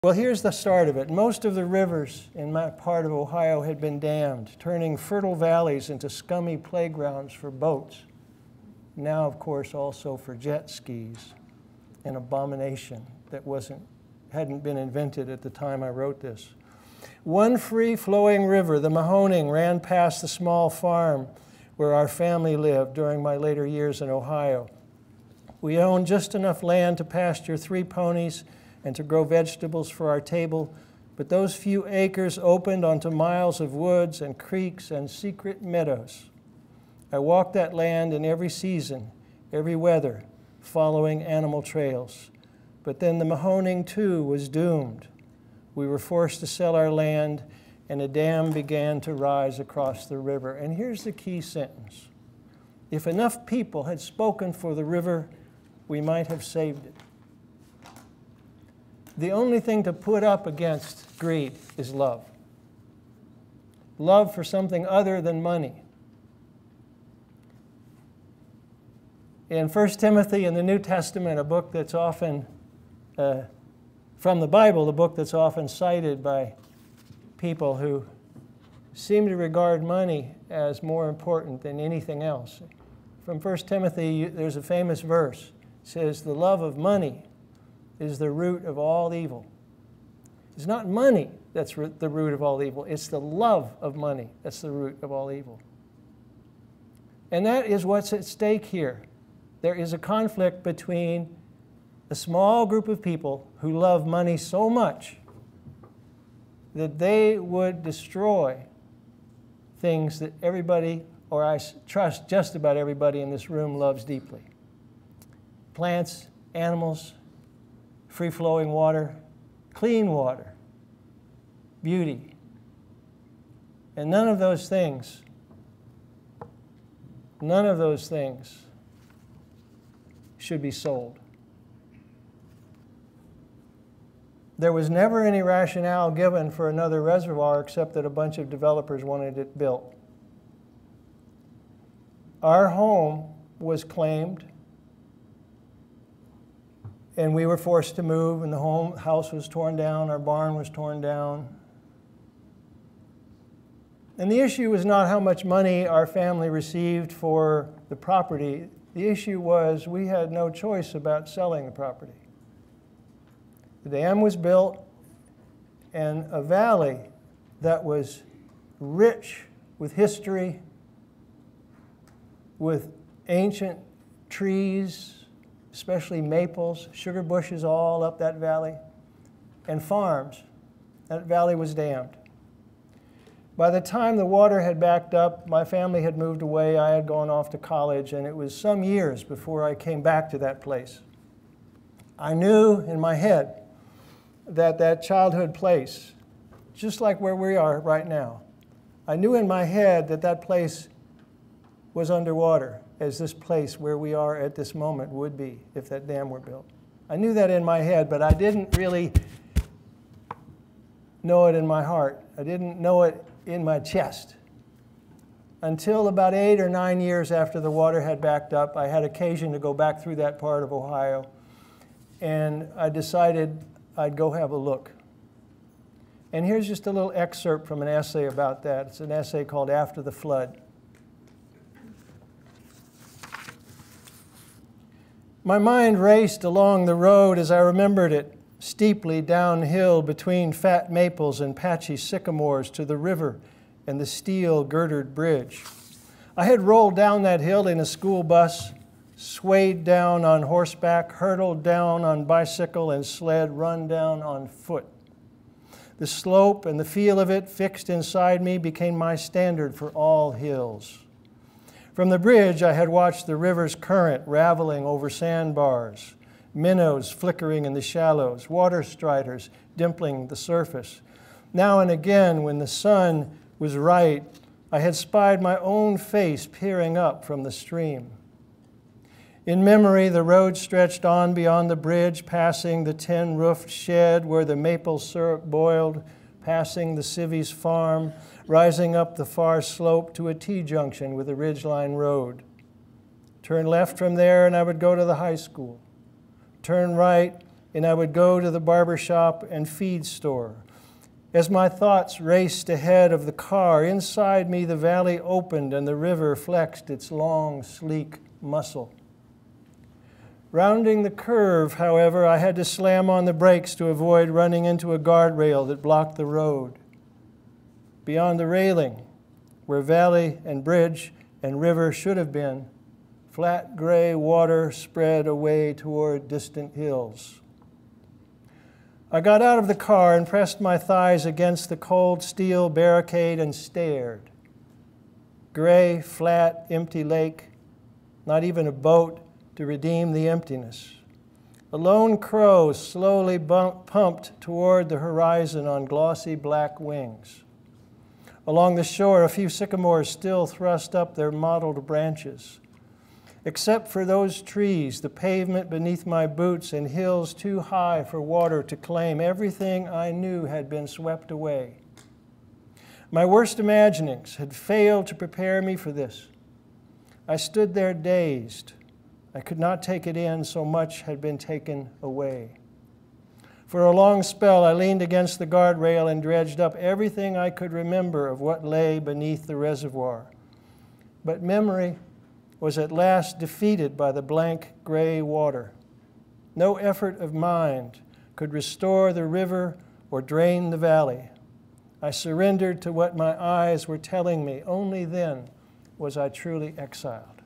Well, here's the start of it. Most of the rivers in my part of Ohio had been dammed, turning fertile valleys into scummy playgrounds for boats. Now, of course, also for jet skis, an abomination that hadn't been invented at the time I wrote this. One free-flowing river, the Mahoning, ran past the small farm where our family lived during my later years in Ohio. We owned just enough land to pasture 3 ponies and to grow vegetables for our table, but those few acres opened onto miles of woods and creeks and secret meadows. I walked that land in every season, every weather, following animal trails. But then the Mahoning, too, was doomed. We were forced to sell our land, and a dam began to rise across the river. And here's the key sentence. If enough people had spoken for the river, we might have saved it. The only thing to put up against greed is love. Love for something other than money. In 1 Timothy in the New Testament, a book that's often, from the Bible, the book that's often cited by people who seem to regard money as more important than anything else. From 1 Timothy, there's a famous verse. It says, "The love of money is the root of all evil." It's not money that's the root of all evil. It's the love of money that's the root of all evil. And that is what's at stake here. There is a conflict between a small group of people who love money so much that they would destroy things that everybody, or I trust just about everybody in this room, loves deeply. Plants, animals, free-flowing water, clean water, beauty. And none of those things should be sold. There was never any rationale given for another reservoir except that a bunch of developers wanted it built. Our home was claimed, and we were forced to move, and the house was torn down, our barn was torn down. And the issue was not how much money our family received for the property. The issue was we had no choice about selling the property. The dam was built, and a valley that was rich with history, with ancient trees, especially maples, sugar bushes all up that valley, and farms. That valley was dammed. By the time the water had backed up, my family had moved away, I had gone off to college, and it was some years before I came back to that place. I knew in my head that that childhood place, just like where we are right now, I knew in my head that that place was underwater, as this place where we are at this moment would be if that dam were built. I knew that in my head, but I didn't really know it in my heart. I didn't know it in my chest. Until about 8 or 9 years after the water had backed up, I had occasion to go back through that part of Ohio, and I decided I'd go have a look. And here's just a little excerpt from an essay about that. It's an essay called After the Flood. My mind raced along the road as I remembered it, steeply downhill between fat maples and patchy sycamores to the river and the steel-girdered bridge. I had rolled down that hill in a school bus, swayed down on horseback, hurtled down on bicycle and sled, run down on foot. The slope and the feel of it fixed inside me became my standard for all hills. From the bridge, I had watched the river's current raveling over sandbars, minnows flickering in the shallows, water striders dimpling the surface. Now and again, when the sun was right, I had spied my own face peering up from the stream. In memory, the road stretched on beyond the bridge, passing the tin-roofed shed where the maple syrup boiled, passing the civvy's farm, rising up the far slope to a T-junction with a ridgeline road. Turn left from there and I would go to the high school. Turn right and I would go to the barber shop and feed store. As my thoughts raced ahead of the car, inside me the valley opened and the river flexed its long, sleek muscle. Rounding the curve, however, I had to slam on the brakes to avoid running into a guardrail that blocked the road. Beyond the railing, where valley and bridge and river should have been, flat gray water spread away toward distant hills. I got out of the car and pressed my thighs against the cold steel barricade and stared. Gray, flat, empty lake, not even a boat to redeem the emptiness. A lone crow slowly pumped toward the horizon on glossy black wings. Along the shore, a few sycamores still thrust up their mottled branches. Except for those trees, the pavement beneath my boots, and hills too high for water to claim, everything I knew had been swept away. My worst imaginings had failed to prepare me for this. I stood there dazed. I could not take it in, so much had been taken away. For a long spell, I leaned against the guardrail and dredged up everything I could remember of what lay beneath the reservoir. But memory was at last defeated by the blank gray water. No effort of mind could restore the river or drain the valley. I surrendered to what my eyes were telling me. Only then was I truly exiled.